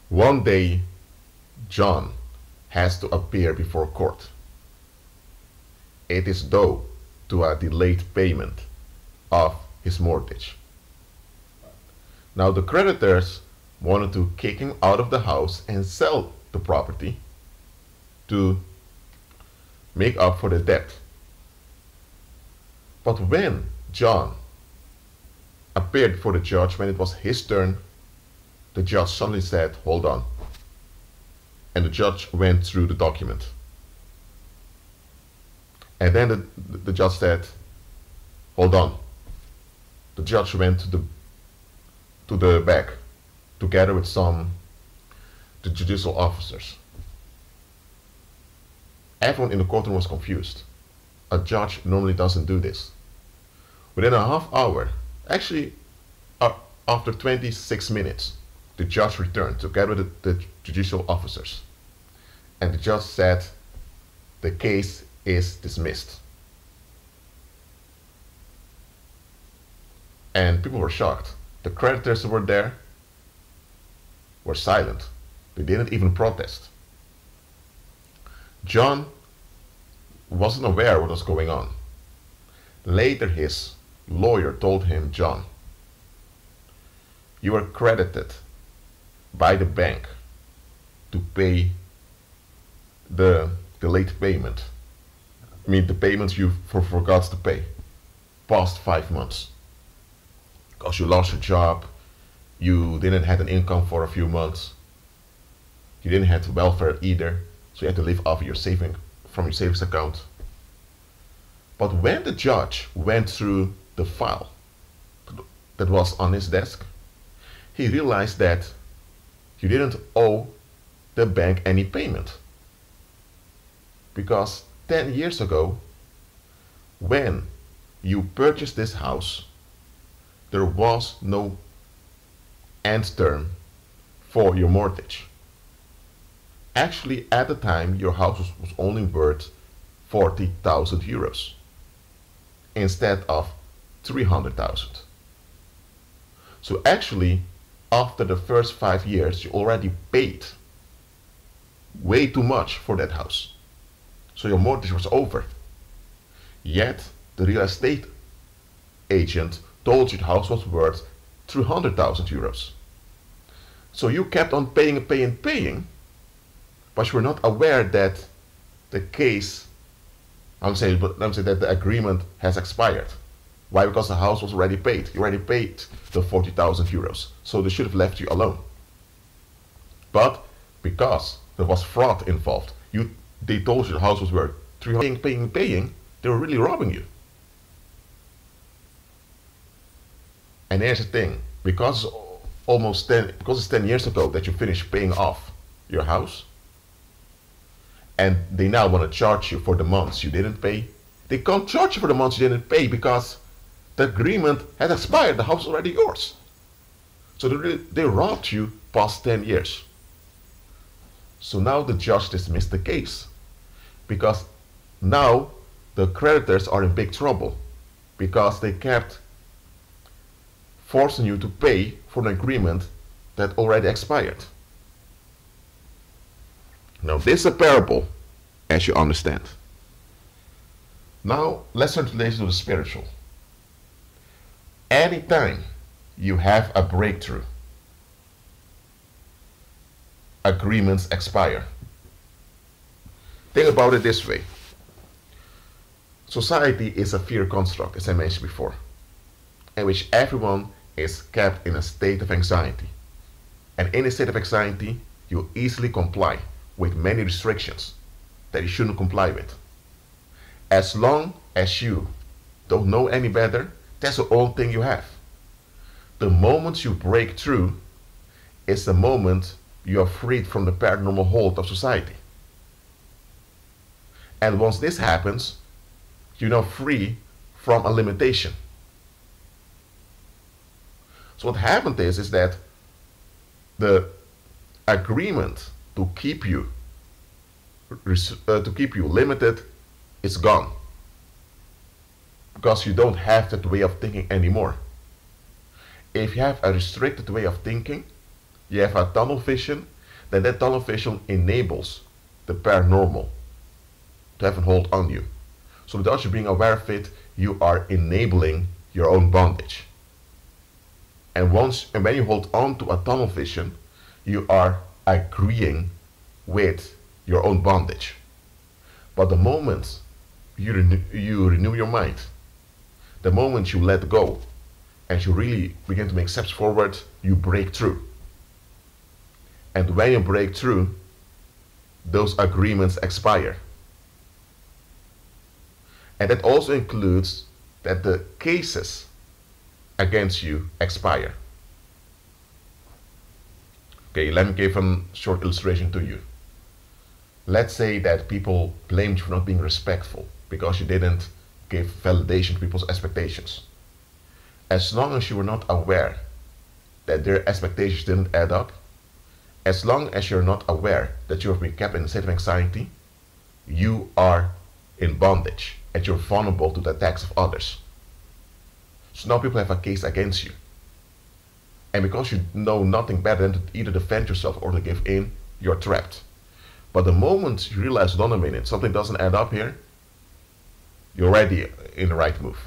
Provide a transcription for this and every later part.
One day, John has to appear before court. It is due to a delayed payment of his mortgage. Now the creditors wanted to kick him out of the house and sell the property to make up for the debt. But when John appeared before the judge, when it was his turn, the judge suddenly said, "Hold on." And the judge went through the document. And then the judge said, "Hold on." The judge went to the back together with the judicial officers. Everyone in the courtroom was confused. A judge normally doesn't do this. Within a half hour, actually after 26 minutes, the judge returned together with the judicial officers. And the judge said, "The case is dismissed." And people were shocked. The creditors who were there were silent. They didn't even protest. John wasn't aware what was going on. Later, his lawyer told him, "John, you were credited by the bank to pay the late payment. I mean, the payments you forgot to pay past 5 months. Because you lost your job, you didn't have an income for a few months, you didn't have welfare either, so you had to live off your from your savings account." But when the judge went through the file that was on his desk, he realized that you didn't owe the bank any payment. Because 10 years ago, when you purchased this house, there was no end term for your mortgage. Actually, at the time, your house was only worth 40,000 euros instead of 300,000. So actually, after the first 5 years, you already paid way too much for that house. So your mortgage was over. Yet, the real estate agent told you the house was worth 300,000 euros. So you kept on paying and paying and paying, but you were not aware that the case, I'm saying that the agreement has expired. Why? Because the house was already paid. You already paid the 40,000 euros. So they should have left you alone. But because there was fraud involved, they told you the house was worth 300, paying, they were really robbing you. And here's the thing, because it's 10 years ago that you finished paying off your house, and they now want to charge you for the months you didn't pay, they can't charge you for the months you didn't pay because the agreement had expired, the house was already yours. So they robbed you past 10 years. So now the judge dismissed the case because now the creditors are in big trouble because they kept forcing you to pay for an agreement that already expired. Now this is a parable, as you understand. Now let's turn to the spiritual. Anytime you have a breakthrough, agreements expire. Think about it this way. Society is a fear construct, as I mentioned before, in which everyone is kept in a state of anxiety. And in a state of anxiety, you easily comply with many restrictions that you shouldn't comply with. As long as you don't know any better, that's the only thing you have. The moment you break through is the moment you are freed from the paranormal hold of society. And once this happens, you're now free from a limitation. So what happened is that the agreement to keep you limited is gone, because you don't have that way of thinking anymore. If you have a restricted way of thinking, you have a tunnel vision, then that tunnel vision enables the paranormal to have a hold on you. So without you being aware of it, you are enabling your own bondage. And when you hold on to a tunnel vision, you are agreeing with your own bondage. But the moment you renew your mind, the moment you let go and you really begin to make steps forward, you break through. And when you break through, those agreements expire. And that also includes that the cases against you expire. Okay, let me give a short illustration to you. Let's say that people blamed you for not being respectful because you didn't give validation to people's expectations. As long as you were not aware that their expectations didn't add up, as long as you're not aware that you have been kept in a state of anxiety, you are in bondage and you're vulnerable to the attacks of others. So now people have a case against you. And because you know nothing better than to either defend yourself or to give in, you're trapped. But the moment you realize, hold on a minute, something doesn't add up here, you're already in the right move.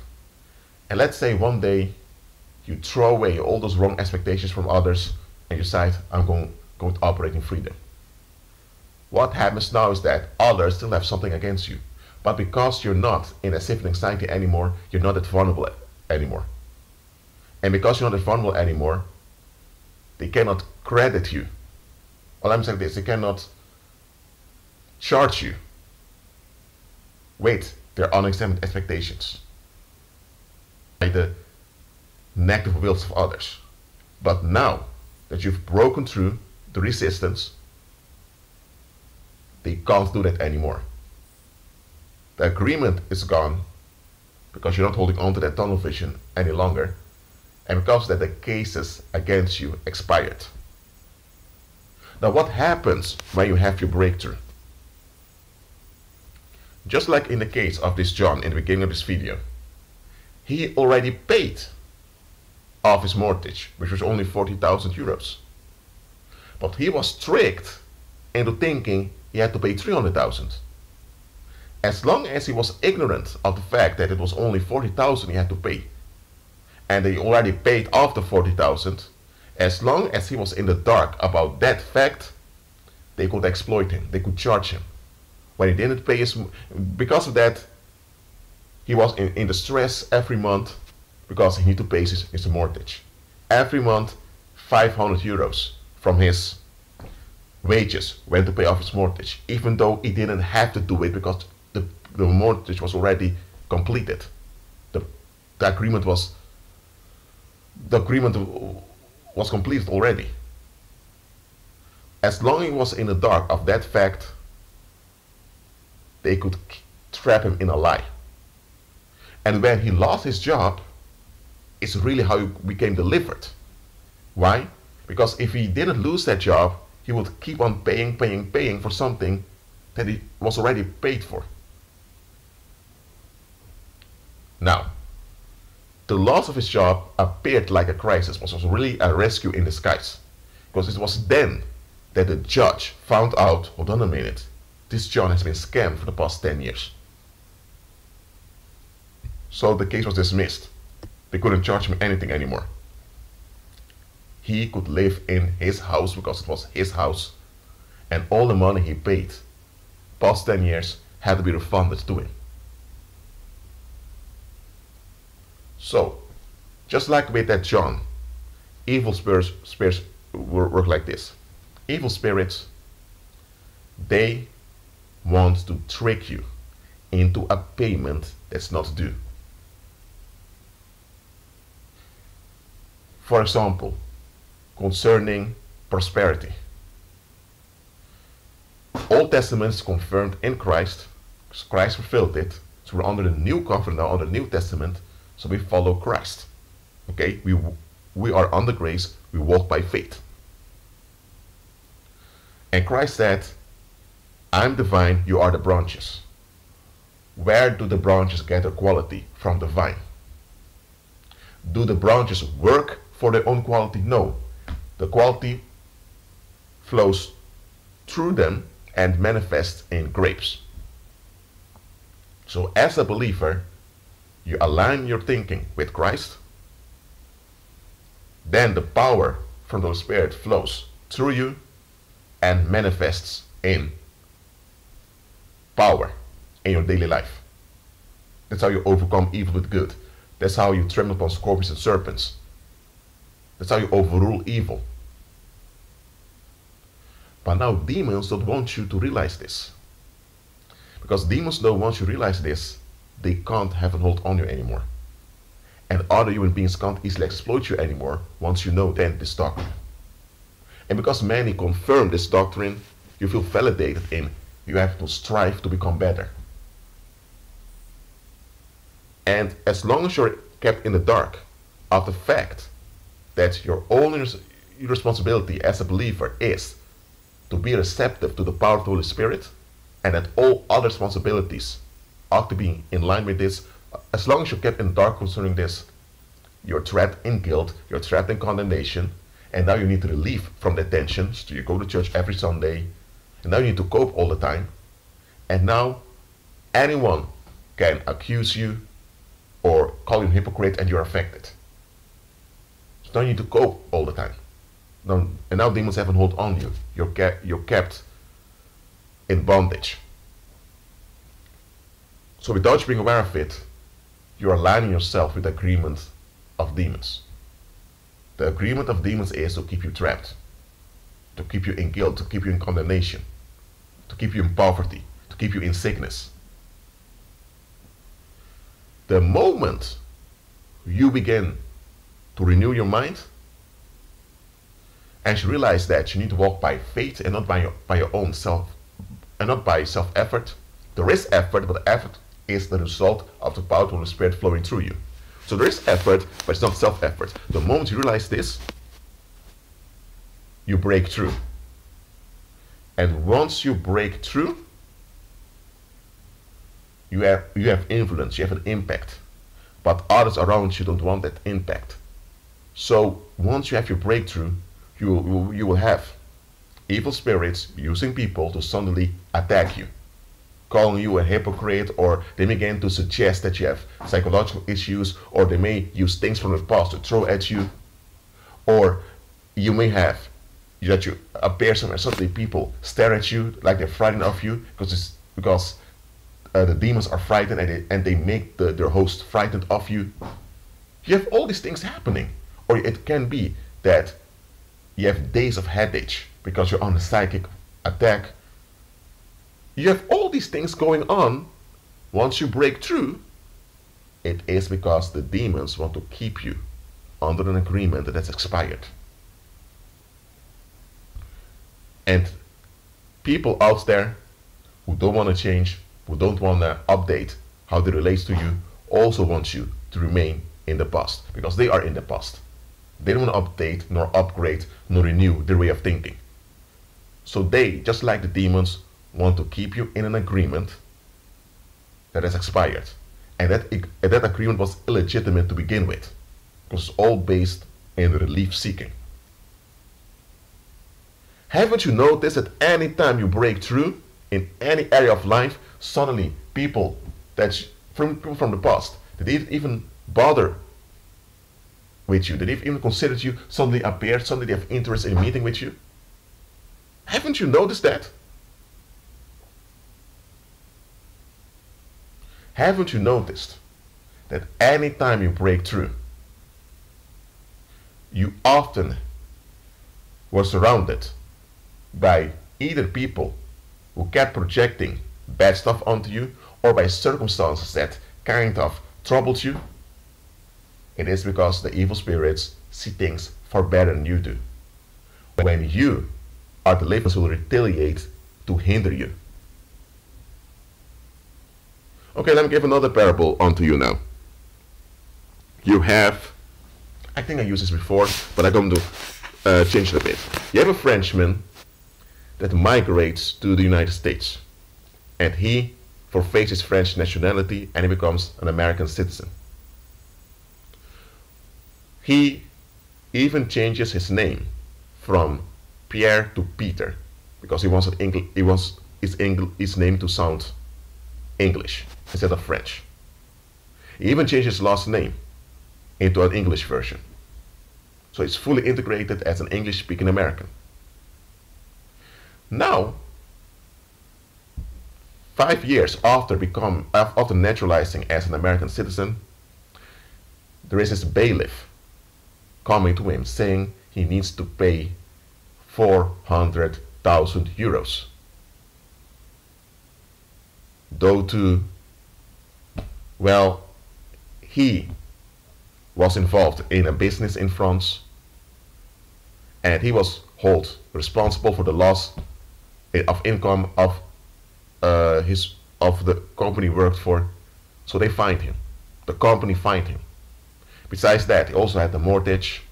And let's say one day you throw away all those wrong expectations from others and you decide, I'm going to operate in freedom. What happens now is that others still have something against you. But because you're not in a state of anxiety anymore, you're not that vulnerable anymore. And because you're not that vulnerable anymore, they cannot credit you. Well, I'm saying this, they cannot charge you with their unexamined expectations by the negative wills of others. But now that you've broken through the resistance, they can't do that anymore. The agreement is gone because you're not holding on to that tunnel vision any longer, and because that the cases against you expired. Now what happens when you have your breakthrough? Just like in the case of this John in the beginning of this video, he already paid off his mortgage, which was only 40,000 euros. But he was tricked into thinking he had to pay 300,000. As long as he was ignorant of the fact that it was only 40,000 he had to pay, and he already paid off the 40,000, as long as he was in the dark about that fact, they could exploit him, they could charge him. When he didn't pay his, because of that, he was in the stress every month because he needed to pay his mortgage. Every month, 500 euros from his wages went to pay off his mortgage, even though he didn't have to do it because the mortgage was already completed. The agreement was completed already. As long as he was in the dark of that fact, they could trap him in a lie. And when he lost his job, it's really how he became delivered. Why? Because if he didn't lose that job, he would keep on paying for something that he was already paid for. Now, the loss of his job appeared like a crisis, but was really a rescue in disguise. Because it was then that the judge found out, hold on a minute, this John has been scammed for the past 10 years. So the case was dismissed. They couldn't charge him anything anymore. He could live in his house because it was his house, and all the money he paid past 10 years had to be refunded to him. So, just like with that John, evil spirits work like this. Evil spirits, they want to trick you into a payment that's not due. For example, concerning prosperity. Old Testament is confirmed in Christ, because Christ fulfilled it. So we're under the new covenant now, under the New Testament, so we follow Christ. Okay, we are under grace, we walk by faith. And Christ said, I'm the vine, you are the branches. Where do the branches get their quality? From the vine. Do the branches work for their own quality? No. The quality flows through them and manifest in grapes. So as a believer, you align your thinking with Christ, then the power from the Holy Spirit flows through you and manifests in power in your daily life. That's how you overcome evil with good. That's how you trample upon scorpions and serpents. That's how you overrule evil. But now demons don't want you to realize this. Because demons know once you realize this, they can't have a hold on you anymore. And other human beings can't easily exploit you anymore once you know then this doctrine. And because many confirm this doctrine, you feel validated in you have to strive to become better. And as long as you're kept in the dark of the fact that your only responsibility as a believer is to be receptive to the power of the Holy Spirit, and that all other responsibilities ought to be in line with this, as long as you're kept in the dark concerning this, you're trapped in guilt, you're trapped in condemnation, and now you need relief from that tension. So you go to church every Sunday, and now you need to cope all the time, and now anyone can accuse you or call you a hypocrite and you're affected. So now you need to cope all the time. And now demons have a hold on you. You're kept in bondage. So without you being aware of it, you're aligning yourself with the agreement of demons. The agreement of demons is to keep you trapped, to keep you in guilt, to keep you in condemnation, to keep you in poverty, to keep you in sickness. The moment you begin to renew your mind and you realize that you need to walk by faith and not by your own self, and not by self-effort. There is effort, but the effort is the result of the power of the Holy Spirit flowing through you. So there is effort, but it's not self-effort. The moment you realize this, you break through. And once you break through, you have influence, you have an impact. But others around you don't want that impact. So once you have your breakthrough, you will have evil spirits using people to suddenly attack you, calling you a hypocrite, or they begin to suggest that you have psychological issues, or they may use things from the past to throw at you, or you may have that you appear somewhere, suddenly people stare at you like they're frightened of you because the demons are frightened, and they make their host frightened of you. You have all these things happening. Or it can be that you have days of headache because you're on a psychic attack. You have all these things going on. Once you break through, it is because the demons want to keep you under an agreement that's expired. And people out there who don't want to change, who don't want to update how they relate to you, also want you to remain in the past, because they are in the past. They don't want to update, nor upgrade, nor renew their way of thinking. So they, just like the demons, want to keep you in an agreement that has expired. And that agreement was illegitimate to begin with, because it's all based in relief seeking. Haven't you noticed that any time you break through in any area of life, suddenly people that from the past, that didn't even bother with you, that didn't even consider you, suddenly appear, suddenly they have interest in meeting with you? Haven't you noticed that? Haven't you noticed that any time you break through, you often were surrounded by either people who kept projecting bad stuff onto you, or by circumstances that kind of troubled you? It is because the evil spirits see things far better than you do. When you are the livers who will retaliate to hinder you. Okay, let me give another parable onto you now. You have, I think I used this before, but I'm going to change it a bit. You have a Frenchman that migrates to the United States, and he forfeits his French nationality and he becomes an American citizen. He even changes his name from Pierre to Peter, because he wants his name to sound English instead of French. He even changed his last name into an English version. So it's fully integrated as an English-speaking American. Now, 5 years after naturalizing as an American citizen, there is this bailiff coming to him saying he needs to pay 400,000 euros. Due to, well, he was involved in a business in France and he was held responsible for the loss of income of the company he worked for. So they fined him. The company fined him. Besides that, he also had the mortgage,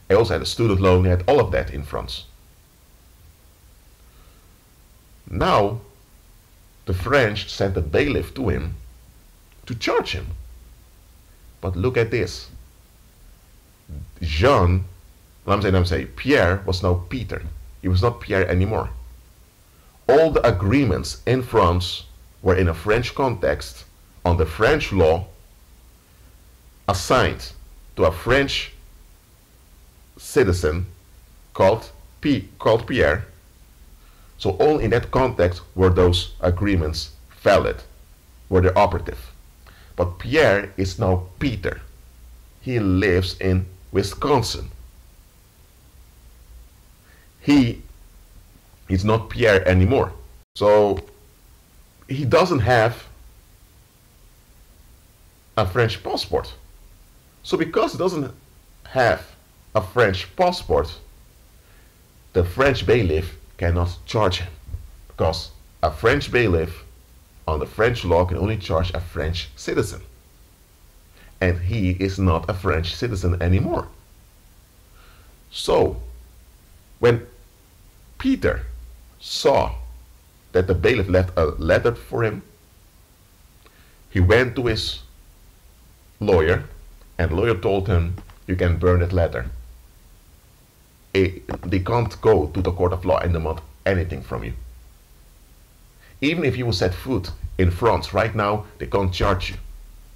he also had a student loan, he had all of that in France. Now, the French sent a bailiff to him to charge him. But look at this. Pierre was now Peter. He was not Pierre anymore. All the agreements in France were in a French context, on the French law, assigned to a French citizen called Pierre. So all in that context were those agreements valid, were they operative. But Pierre is now Peter. He lives in Wisconsin. He is not Pierre anymore. So he doesn't have a French passport. So because he doesn't have a French passport, the French bailiff cannot charge him. Because a French bailiff on the French law can only charge a French citizen. And he is not a French citizen anymore. So, when Peter saw that the bailiff left a letter for him, he went to his lawyer, and the lawyer told him, you can burn that letter. They can't go to the court of law and demand anything from you. Even if you will set foot in France right now, they can't charge you.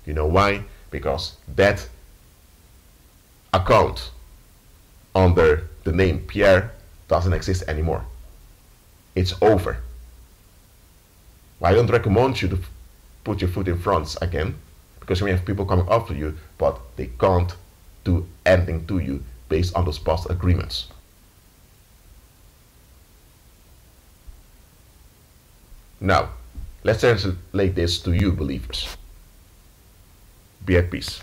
You know why? Because that account under the name Pierre doesn't exist anymore. It's over. I don't recommend you to put your foot in France again, because you may have people coming after you, but they can't do anything to you based on those past agreements. Now, let's translate this to you, believers. Be at peace.